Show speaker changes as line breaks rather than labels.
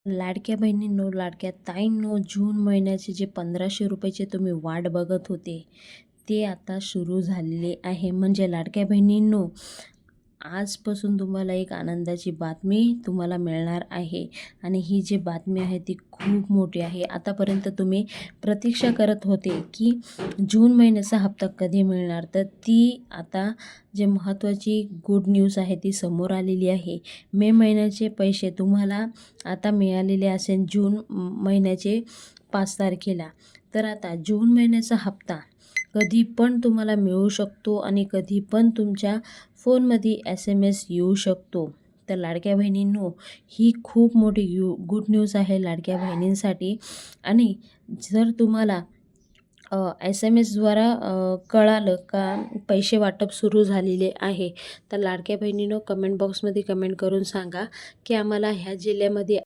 लाडक्या बहिणींनो, लाडक्या ताईंनो, जून महिन्याचे जे 1500 रुपयाचे तुम्ही वाट बघत होते ते आता सुरू झालेले आहे. म्हणजे लाडक्या बहिणींनो, आजपासून तुम्हाला एक आनंदाची बातमी तुम्हाला मिळणार आहे आणि ही जी बातमी आहे ती खूप मोठी आहे. आतापर्यंत तुम्ही प्रतीक्षा करत होते की जून महिन्याचा हप्ता कधी मिळणार, तर ती आता जे महत्त्वाची गुड न्यूज आहे ती समोर आलेली आहे. मे महिन्याचे पैसे तुम्हाला आता मिळालेले असेल जून महिन्याचे 5 तारखेला. तर आता जून महिन्याचा हप्ता कधी पण तुम्हाला मिळू शकतो आणि कधी पण तुमच्या फोनमध्ये SMS येऊ शकतो. तर लाडक्या बहिणींनो, ही खूप मोठी गुड न्यूज आहे लाडक्या बहिणींसाठी. आणि जर तुम्हाला SMS द्वारा कळालं का पैसे वाटप सुरू झालेले आहे, तर लाडक्या बहिणींनो कमेंट बॉक्समध्ये कमेंट करून सांगा की आम्हाला ह्या जिल्ह्यामध्ये